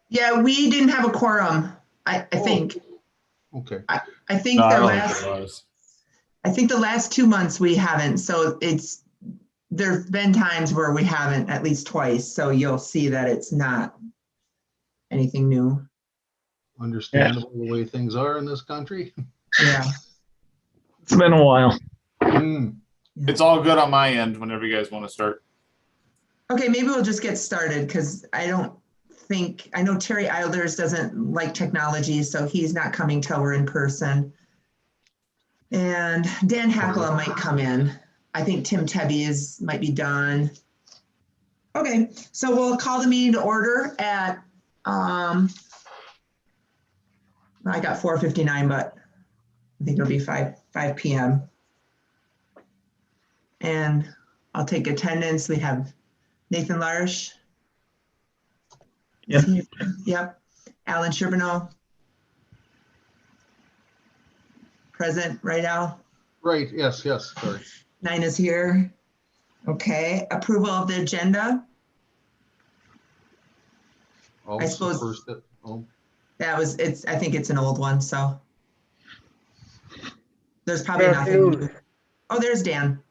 Yeah, we didn't have a quorum, I think. Okay. I think No, I the don't think last, it was. I think the last 2 months we haven't, so there's been times where we haven't, at least twice, so you'll see that it's not anything new. Understandable the way things are in this country. Yeah. It's been a while. It's all good on my end whenever you guys want to start. Okay, maybe we'll just get started because I know Terry Eilders doesn't like technology, so he's not coming till we're in person. And Dan Hackla might come in. I think Tim Tebby might be done. Okay, so we'll call the meeting to order at, I got 4:59, but I think it'll be 5 p.m. And I'll take attendance. We have Nathan Larsh. Yep. Yep. Alan Charbonneau. Present, right, Al? Right, yes, sorry. Nina's here. Okay, approval of the agenda. Oh, I suppose- first, oh, I think it's an old one, so. There's probably Good nothing. afternoon. Oh, there's Dan.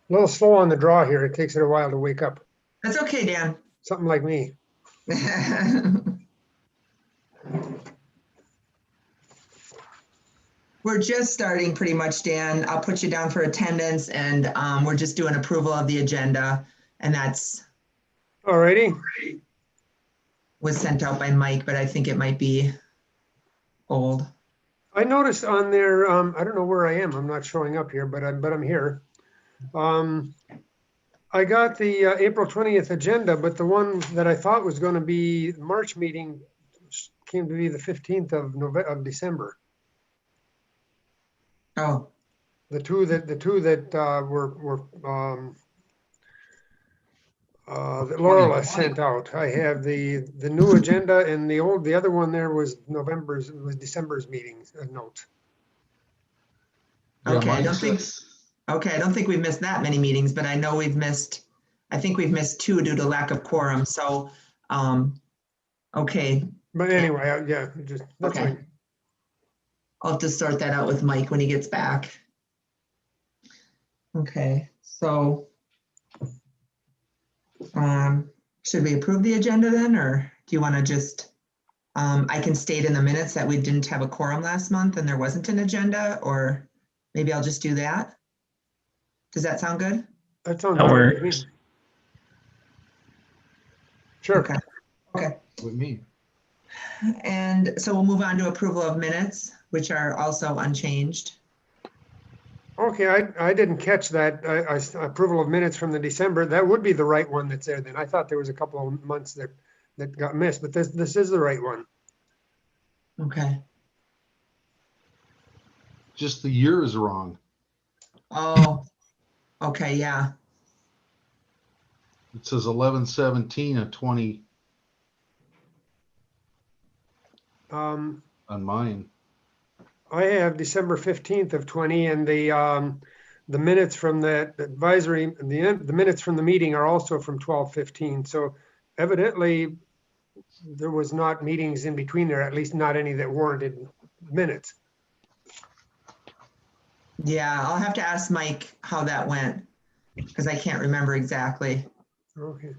A little slow on the draw here. It takes it a while to wake up. That's okay, Dan. Something like me. We're just starting pretty much, Dan. I'll put you down for attendance and we're just doing approval of the agenda. And that's Alrighty. was sent out by Mike, but I think it might be old. I noticed on there, I don't know where I am. I'm not showing up here, but I'm here. I got the April 20th agenda, but the one that I thought was going to be March meeting came to be the 15th of December. Oh, The two that were that Laura sent out. I have the new agenda, and the other one there was December's meetings notes. yeah, okay. mine I don't think we've missed that many meetings, but I know I think we've missed 2 due to lack of quorum. So, okay, But anyway, that's okay. fine. I'll have to sort that out with Mike when he gets back. Okay, so should we approve the agenda then, or do you want to just, I can state in the minutes that we didn't have a quorum last month and there wasn't an agenda, or maybe I'll just do that? Does that sound good? That sounds That all right to me. works. Sure. Okay. Okay. with me. And so we'll move on to approval of minutes, which are also unchanged. Okay, I didn't catch that. Approval of minutes from the December. That would be the right one that's there then. I thought there was a couple of months that got missed, but this is the right one. Okay. Just the year is wrong. Oh, okay, yeah. It says 11/17 of 20 Um, on mine. I have December 15th of 20, and the minutes from that advisory, the minutes from the meeting are also from 12/15. So evidently there was not meetings in between there, at least not any that warranted minutes. Yeah, I'll have to ask Mike how that went because I can't remember exactly. Okay.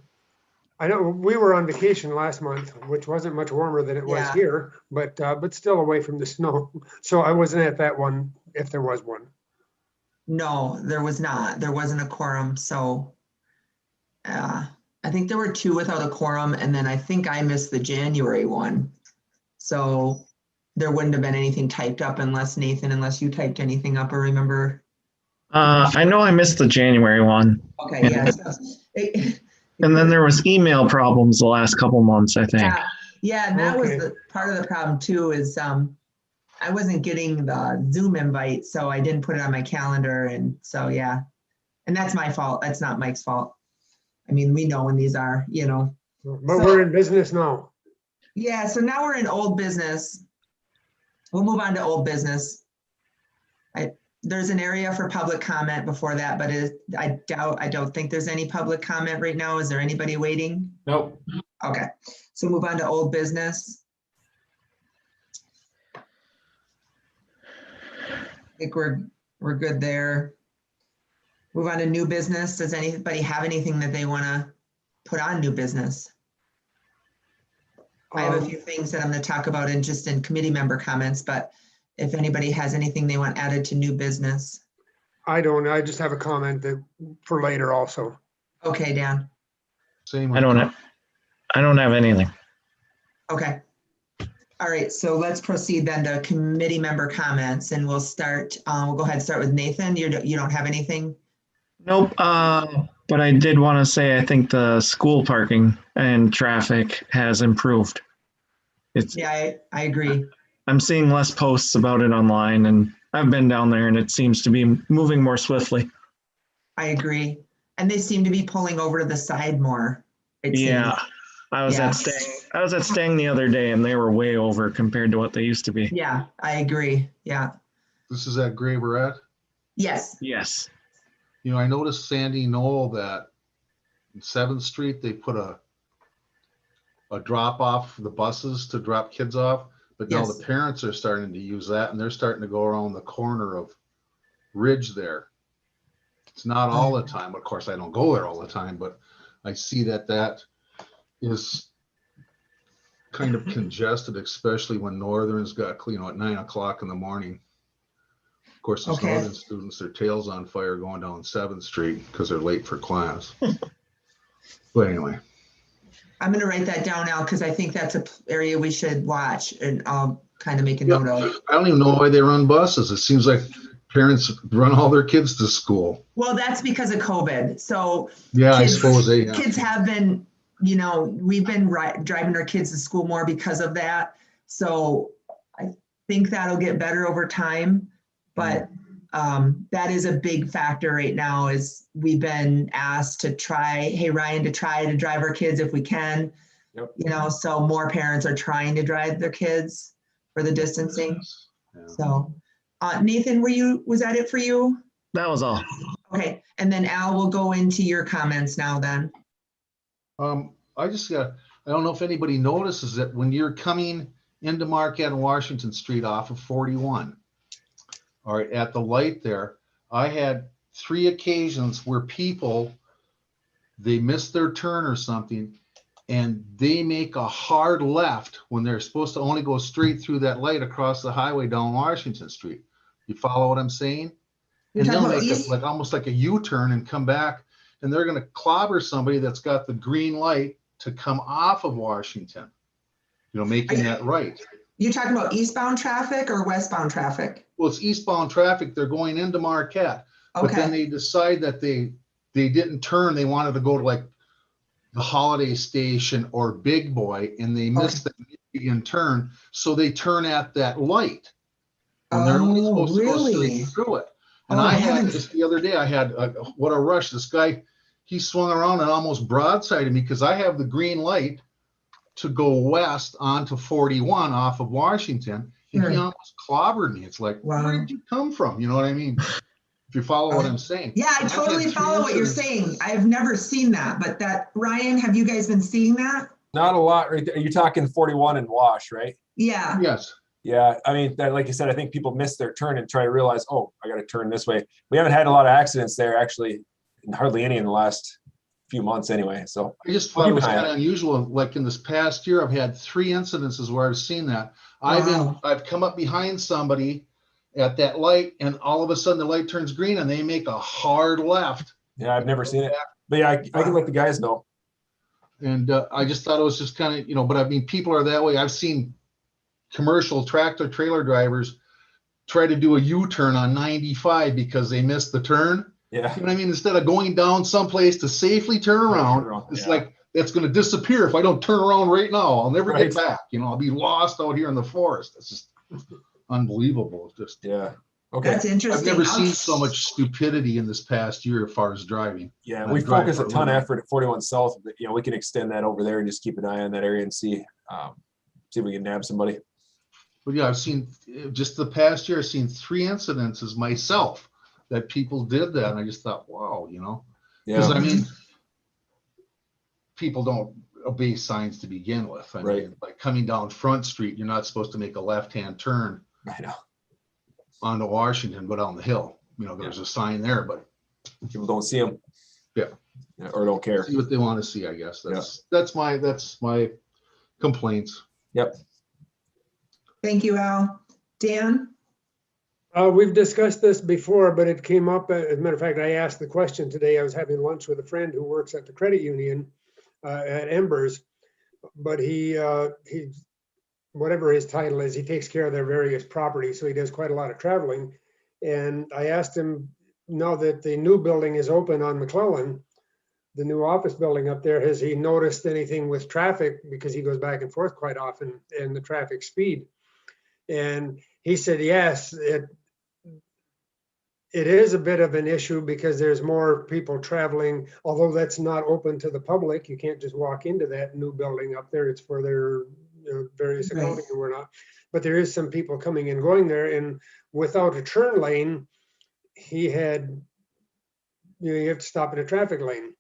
I know we were on vacation last month, which wasn't much warmer than it was Yeah. here, but still away from the snow. So I wasn't at that one, if there was one. No, there was not. There wasn't a quorum. So I think there were 2 without a quorum, and then I think I missed the January one. So there wouldn't have been anything typed up unless you typed anything up or remember. I know I missed the January one. Okay, yes. And then there was email problems the last couple months, I think. Yeah, and that was Okay. the part of the problem too, is I wasn't getting the Zoom invite, so I didn't put it on my calendar, and so yeah. And that's my fault. That's not Mike's fault. I mean, we know when these are, But we're in business now. Yeah, so now we're in old business. We'll move on to old business. There's an area for public comment before that, but I don't think there's any public comment right now. Is there anybody waiting? Nope. Okay, So move on to old business. I think we're good there. Move on to new business. Does anybody have anything that they want to put on new business? I have a few things that I'm going to talk about in committee member comments, but if anybody has anything they want added to new business. I don't, I just have a comment that for later also. Okay, Dan. Same. I don't have anything. Okay. All right, so let's proceed then to committee member comments, and we'll start, we'll go ahead and start with Nathan. You don't have anything? Nope. But I did want to say I think the school parking and traffic has improved. Yeah, I agree. I'm seeing less posts about it online, and I've been down there, and it seems to be moving more swiftly. I agree. And they seem to be pulling over to the side more. It Yeah. seems. I was at Stang the other day, and they were way over compared to what they used to be. Yeah, I agree. Yeah. This is at Graverette. Yes. Yes. You know, I noticed Sandy Knoll that in 7th Street, they put a drop off for the buses to drop kids off. But now Yes. the parents are starting to use that, and they're starting to go around the corner of Ridge there. It's not all the time. Of course, I don't go there all the time, but I see that is kind of congested, especially when Northern's got, at 9 o'clock in the morning. Of course, those Okay. Northern students, their tails on fire going down 7th Street because they're late for class. But anyway. I'm going to write that down now because I think that's an area we should watch, and I'll kind of make a note of. I don't even know why they run buses. It seems like parents run all their kids to school. Well, that's because of COVID. So Yeah, kids, I suppose they have. Kids have been, we've been driving our kids to school more because of that. So I think that'll get better over time. But that is a big factor right now is we've been asked to try, hey, Ryan, to try to drive our kids if we can. Yep. So more parents are trying to drive their kids for the distancing. Yeah. So Nathan, was that it for you? That was all. Okay, and then Al, will go into your comments now then. I don't know if anybody notices that when you're coming into Marquette and Washington Street off of 41, all right, at the light there, I had 3 occasions where they missed their turn or something, and they make a hard left when they're supposed to only go straight through that light across the highway down Washington Street. You follow what I'm saying? You're And they'll talking make about it almost like a U-turn and come back, and they're going to clobber somebody that's got the green light to come off of Washington, making that right. You're talking about eastbound traffic or westbound traffic? Well, it's eastbound traffic. They're going into Marquette, but then they decide that they didn't turn. They wanted to go to like the Holiday Station or Big Boy, and they missed the Michigan turn. So they turn at that light when they're only supposed to go straight through it. And I had just the other day, what a rush. This guy, he swung around and almost broadsided me because I have the green light to go west onto 41 off of Washington. And he almost clobbered me. It's like, where did you come from? You know what I mean? If you follow what I'm saying. Yeah, I totally follow what you're saying. I've never seen that, but Ryan, have you guys been seeing that? Not a lot right there. You're talking 41 and Wash, right? Yeah. Yes. Yeah, I mean, like you said, I think people miss their turn and try to realize, oh, I got to turn this way. We haven't had a lot of accidents there, actually, hardly any in the last few months anyway. So I just thought it was kind of unusual. Like in this past year, I've had 3 incidences where I've seen that. I've come up behind somebody at that light, and all of a sudden the light turns green and they make a hard left. Yeah, I've never seen it. But yeah, I can let the guys know. And I just thought it was just kind of, but I mean, people are that way. I've seen commercial tractor trailer drivers try to do a U-turn on 95 because they missed the turn. Yeah. You know what I mean? Instead of going down someplace to safely turn around, it's like, it's going to disappear if I don't turn around right now. I'll never get back. I'll be lost out here in the forest. It's just unbelievable. It's just, okay. That's interesting. I've never seen so much stupidity in this past year as far as driving. Yeah, we focus a ton of effort at 41 South, but we can extend that over there and just keep an eye on that area and see if we can nab somebody. But yeah, I've seen just the past year, I've seen 3 incidences myself that people did that. And I just thought, wow, because I mean, people don't, obey signs to begin with. I Right. mean, like coming down Front Street, you're not supposed to make a left-hand turn I know. onto Washington, go down the hill. You know, there's a sign there, but People don't see them. Yeah. Or don't care. see what they want to see, I guess. That's my complaints. Yep. Thank you, Al. Dan? We've discussed this before, but it came up, as a matter of fact, I asked the question today. I was having lunch with a friend who works at the credit union at Embers, but he, whatever his title is, he takes care of their various properties, so he does quite a lot of traveling. And I asked him, now that the new building is open on McClellan, the new office building up there, has he noticed anything with traffic? Because he goes back and forth quite often, and the traffic speed. And he said, yes, it is a bit of an issue because there's more people traveling, although that's not open to the public. You can't just walk into that new building up there. It's for their various accounting and whatnot. But there is some people coming and going there, and without a turn lane, he had, you have to stop in a traffic lane.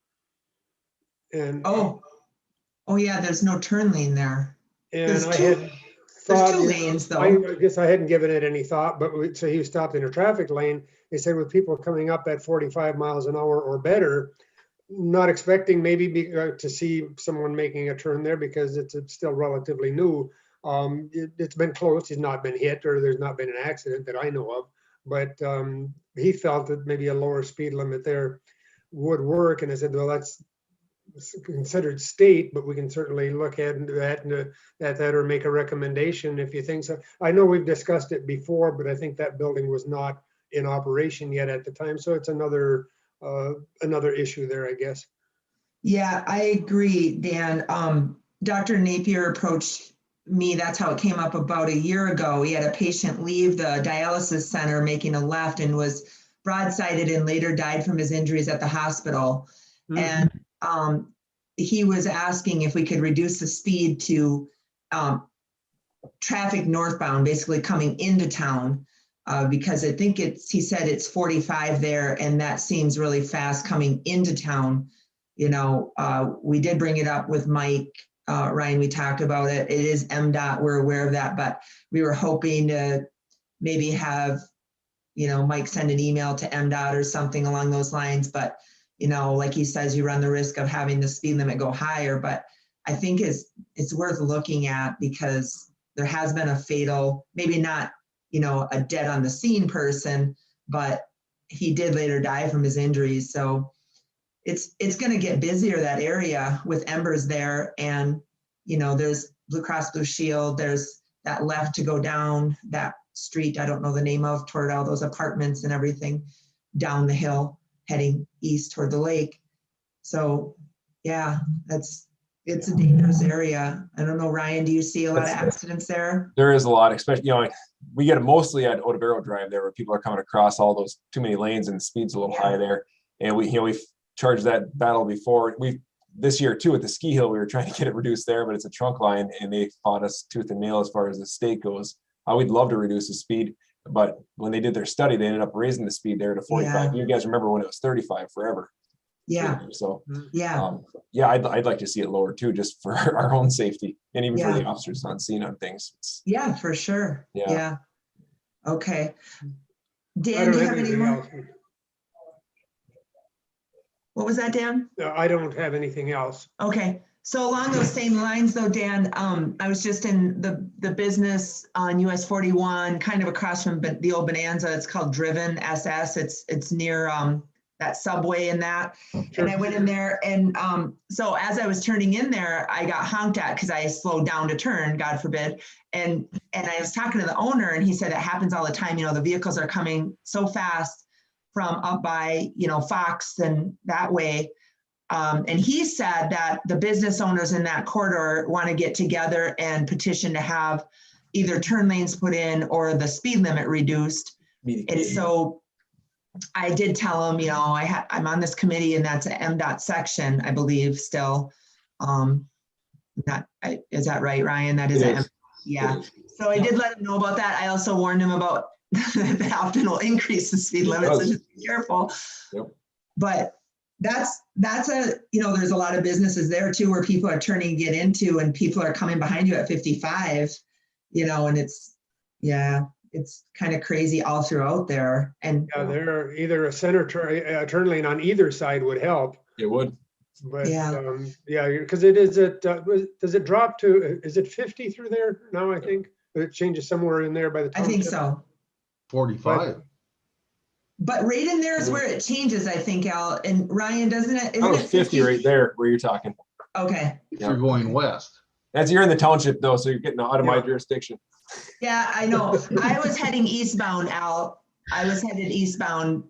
And Oh yeah, there's no turn lane there. and I There's had thought, two lanes though. I guess I hadn't given it any thought, but so he stopped in a traffic lane. They said with people coming up at 45 miles an hour or better, not expecting maybe to see someone making a turn there because it's still relatively new. It's been closed. He's not been hit, or there's not been an accident that I know of. But he felt that maybe a lower speed limit there would work. And I said, well, that's considered state, but we can certainly look at that or make a recommendation if you think so. I know we've discussed it before, but I think that building was not in operation yet at the time. So it's another issue there, I guess. Yeah, I agree, Dan. Dr. Napier approached me. That's how it came up about a year ago. He had a patient leave the dialysis center making a left and was broadsided and later died from his injuries at the hospital. Mm-hmm. And he was asking if we could reduce the speed to traffic northbound, basically coming into town, because I think he said it's 45 there, and that seems really fast coming into town. You know, we did bring it up with Mike, Ryan, we talked about it. It is MDOT, we're aware of that, but we were hoping to maybe have, Mike send an email to MDOT or something along those lines. But, like he says, you run the risk of having the speed limit go higher. But I think it's worth looking at because there has been a fatal, maybe not, a dead on the scene person, but he did later die from his injuries. So it's going to get busier, that area with Embers there. And, there's Blue Cross Blue Shield. There's that left to go down that street, I don't know the name of, toward all those apartments and everything down the hill, heading east toward the lake. So yeah, it's a dangerous area. I don't know, Ryan, do you see a lot of accidents there? There is a lot, especially, we get it mostly at Otavero Drive there where people are coming across all those too many lanes and the speed's a little high there. And we've charged that battle before. This year too, at the ski hill, we were trying to get it reduced there, but it's a trunk line and they fought us tooth and nail as far as the state goes. We'd love to reduce the speed, but when they did their study, they ended up raising the speed there to 45. You guys remember when it was 35 forever. Yeah. So yeah. I'd like to see it lower too, just for our own safety and even for the officers on scene on things. Yeah, for sure. Yeah. Okay. Dan, do you have any more? What was that, Dan? I don't have anything else. Okay. So along those same lines though, Dan, I was just in the business on US 41, kind of across from the old Bonanza. It's called Driven SS. It's near that subway and that. Sure. And I went in there and so as I was turning in there, I got honked at because I slowed down to turn, God forbid. And I was talking to the owner and he said it happens all the time. The vehicles are coming so fast from up by, Fox and that way. And he said that the business owners in that corridor want to get together and petition to have either turn lanes put in or the speed limit reduced. And so I did tell him, I'm on this committee and that's an MDOT section, I believe still. Is that right, Ryan? That is yeah. So I did let him know about that. I also warned him about that often will increase the speed limit, so just be careful. Yep. But that's there's a lot of businesses there too where people are turning to get into, and people are coming behind you at 55, and it's kind of crazy all throughout there. And there either a center turn lane on either side would help. It would. But Yeah. Because it is does it drop to, is it 50 through there now? I think it changes somewhere in there by the time. I think so. 45. But right in there is where it changes, I think, Al. And Ryan, doesn't it? Isn't it 50 right there where you're talking. Okay. If you're going west. You're in the township though, so you're getting out of my jurisdiction. Yeah, I know. I was heading eastbound, Al. I was headed eastbound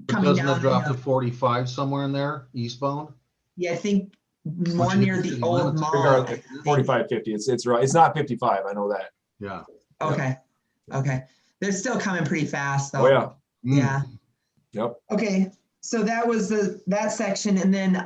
coming down. Doesn't it drop to 45 somewhere in there, eastbound? Yeah, I think more near the old mall. 45, 50. It's right. It's not 55. I know that. Yeah. Okay. They're still coming pretty fast though. Oh yeah. Yeah. Yep. Okay. So that was that section. And then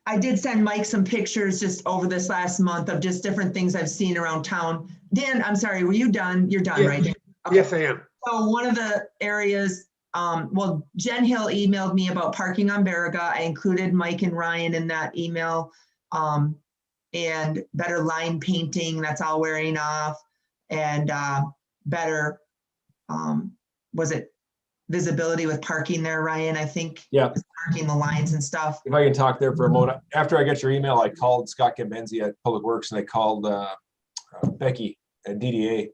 I did send Mike some pictures just over this last month of just different things I've seen around town. Dan, I'm sorry, were you done? You're done, right? Okay. Yes, I am. So one of the areas, Jen Hill emailed me about parking on Baraga. I included Mike and Ryan in that email. And better line painting, that's all wearing off. And better, was it visibility with parking there, Ryan? I think. Yeah. Parking the lines and stuff. If I can talk there for a moment. After I got your email, I called Scott Gambenzi at Public Works and I called Becky at DDA.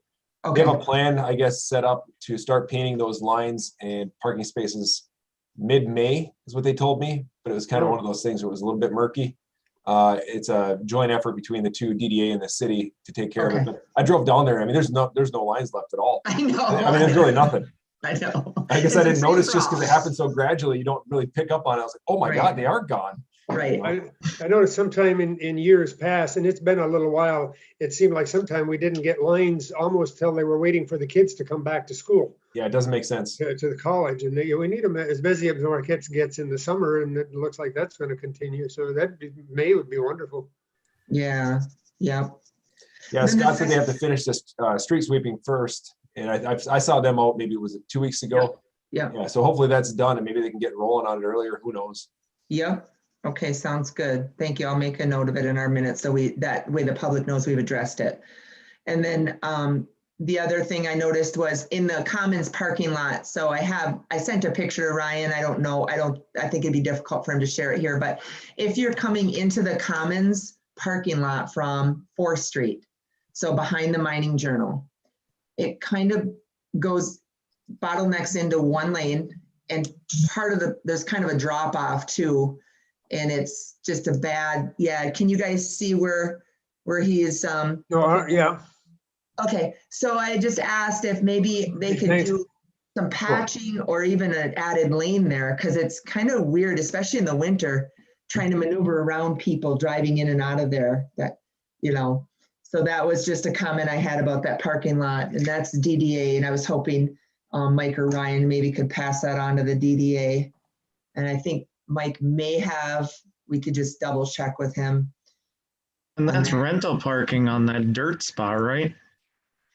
Okay. They have a plan, I guess, set up to start painting those lines and parking spaces mid-May is what they told me, but it was kind of one of those things where it was a little bit murky. It's a joint effort between the two, DDA and the city, to take care of it. But I drove down there. I mean, there's no lines left at all. I know. I mean, there's really nothing. I know. I guess I didn't notice just because it happened so gradually. You don't really pick up on it. I was like, oh my God, they are gone. Right. I noticed sometime in years past, and it's been a little while, it seemed like sometime we didn't get lines almost till they were waiting for the kids to come back to school. Yeah, it doesn't make sense. To the college. And we need them as busy as our kids gets in the summer, and it looks like that's going to continue. So May would be wonderful. Yeah. Yeah. Yeah, Scott said they have to finish this street sweeping first. And I saw them out, maybe it was 2 weeks ago. Yeah. So hopefully that's done and maybe they can get rolling on it earlier. Who knows? Yeah. Okay, sounds good. Thank you. I'll make a note of it in our minutes so that way the public knows we've addressed it. And then the other thing I noticed was in the Commons parking lot. So I sent a picture to Ryan. I think it'd be difficult for him to share it here, but if you're coming into the Commons parking lot from 4th Street, so behind the Mining Journal, it kind of bottlenecks into one lane, and there's kind of a drop off too. And it's just a bad, can you guys see where he is? Yeah. Okay, so I just asked if maybe they could do some patching or even an added lane there, because it's kind of weird, especially in the winter, trying to maneuver around people driving in and out of there. So that was just a comment I had about that parking lot, and that's DDA. And I was hoping Mike or Ryan maybe could pass that on to the DDA. And I think Mike we could just double check with him. And that's rental parking on that dirt spot, right?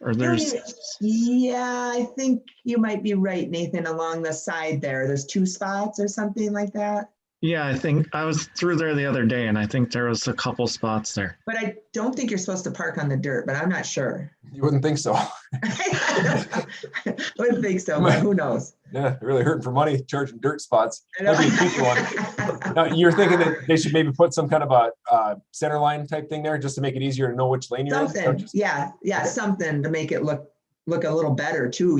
Or there's. Yeah, I think you might be right, Nathan, along the side there. There's 2 spots or something like that. Yeah, I think I was through there the other day and I think there was a couple spots there. But I don't think you're supposed to park on the dirt, but I'm not sure. You wouldn't think so. I wouldn't think so, but who knows? Yeah, really hurting for money, charging dirt spots. That'd be a cheap one. Now, you're thinking that they should maybe put some kind of a center line type thing there just to make it easier to know which lane you're in? Yeah, something to make it look a little better too,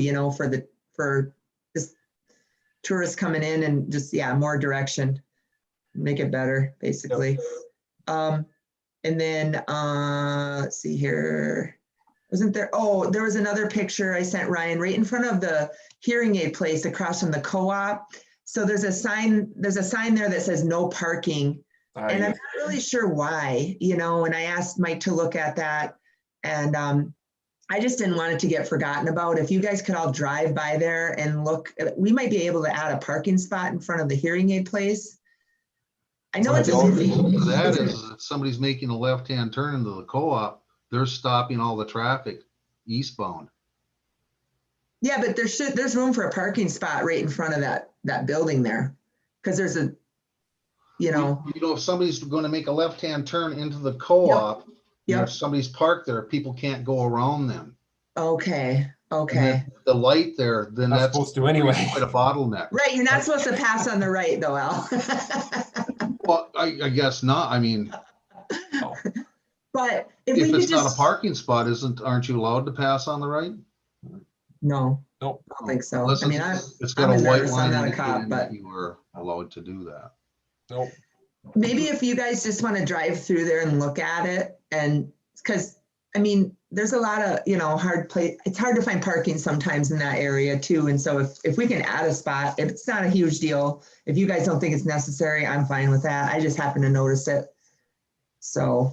for just tourists coming in and just, more direction. Make it better, basically. Yep. And then let's see here. There was another picture I sent Ryan right in front of the hearing aid place across from the co-op. So there's a sign there that says no parking. And I'm not really sure why, and I asked Mike to look at that, and I just didn't want it to get forgotten about. If you guys could all drive by there and look, we might be able to add a parking spot in front of the hearing aid place. I know it's that is, if somebody's making a left-hand turn into the co-op, they're stopping all the traffic eastbound. Yeah, but there's room for a parking spot right in front of that building there, because there's you know. You know, if somebody's going to make a left-hand turn into the co-op, and Yep. if somebody's parked there, people can't go around them. Okay, And okay. then the light there, then Not that's supposed to anyway. quite a bottleneck. Right, you're not supposed to pass on the right though, Al. Well, I guess not. I mean, But if we if could it's not just, a parking spot, aren't you allowed to pass on the right? no, Nope. I don't think so. Unless I mean, it's got I'm a a white nurse, line I'm not a cop, indicating that but you were allowed to do that. Nope. maybe if you guys just want to drive through there and look at it, and because I mean, there's a lot of, you know, it's hard to find parking sometimes in that area too. And so if we can add a spot, if it's not a huge deal, if you guys don't think it's necessary, I'm fine with that. I just happen to notice it. So,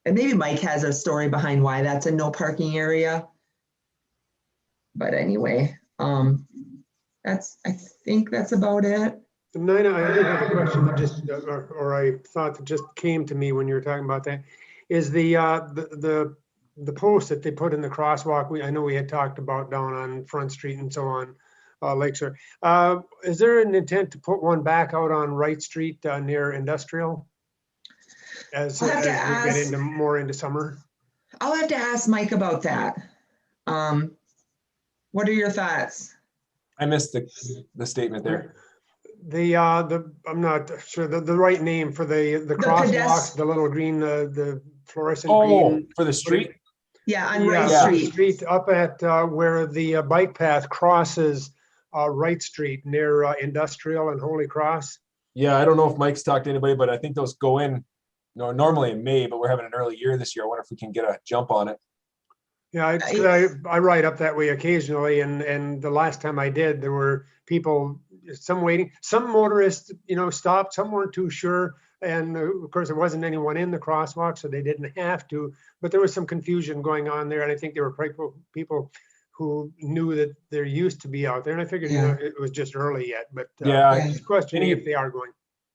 and maybe Mike has a story behind why that's a no parking area. But anyway, I think that's about it. Nina, I did have a question that just, or I thought that just came to me when you were talking about that. Is the post that they put in the crosswalk, I know we had talked about down on Front Street and so on, Lakeshore. Is there an intent to put one back out on Wright Street near Industrial? As we get more into summer? I'll have to ask Mike about that. What are your thoughts? I missed the statement there. I'm not sure the right name for the crosswalks, the little green, the fluorescent green. For the street? Yeah, on Wright Street up at where the bike path crosses Wright Street near Industrial and Holy Cross. Yeah, I don't know if Mike's talked to anybody, but I think those go in normally in May, but we're having an early year this year. I wonder if we can get a jump on it. Yeah, I ride up that way occasionally, and the last time I did, there were people, some waiting, some motorists, you know, stopped, some weren't too sure, and of course there wasn't anyone in the crosswalk, so they didn't have to, but there was some confusion going on there, and I think there were people who knew that there used to be out there, and I figured, you know, it was just early yet, but just questioning if they are going.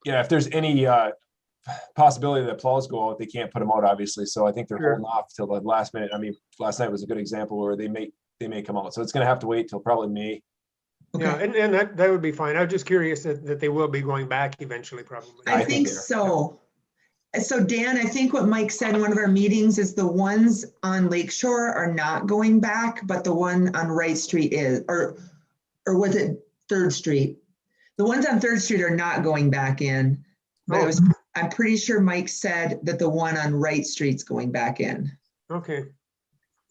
Yeah, if there's any possibility that plows go out, they can't put them out, obviously. So I think they're holding off till the last minute. I mean, last night was a good example where they may come out. So it's going to have to wait till probably May. Okay. Yeah, and that would be fine. I was just curious that they will be going back eventually, probably. I think so. So Dan, I think what Mike said in one of our meetings is the ones on Lakeshore are not going back, but the one on Wright Street is, or was it 3rd Street? The ones on 3rd Street are not going back in, but I'm pretty sure Mike said that the one on Wright Street's going back in. Okay.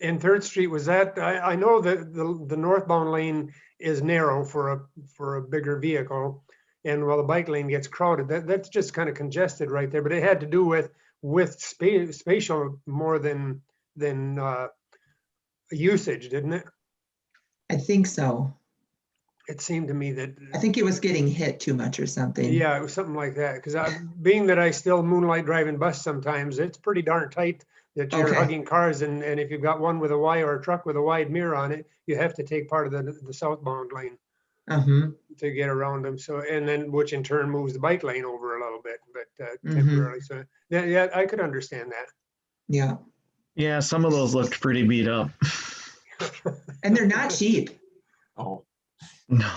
And 3rd Street, was that, I know that the northbound lane is narrow for a bigger vehicle, and while the bike lane gets crowded, that's just kind of congested right there, but it had to do with spatial more than usage, didn't it? I think so. It seemed to me that. I think it was getting hit too much or something. Yeah, it was something like that. Because being that I still moonlight driving bus sometimes, it's pretty darn tight that you're hugging cars. And if you've got one with a wide or a truck with a wide mirror on it, you have to take part of the southbound lane to get around them. So, and then which in turn moves the bike lane over a little bit, but temporarily. So yeah, I could understand that. Yeah. Yeah, some of those looked pretty beat up. And they're not cheap. Oh. No.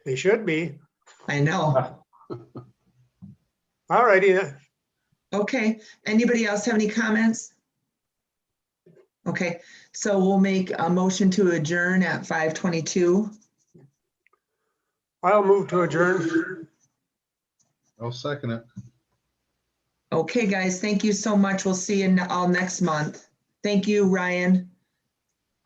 They should be. I know. All righty. Okay. Anybody else have any comments? Okay. So we'll make a motion to adjourn at 5:22. I'll move to adjourn. I'll second it. Okay, guys. Thank you so much. We'll see you all next month. Thank you, Ryan.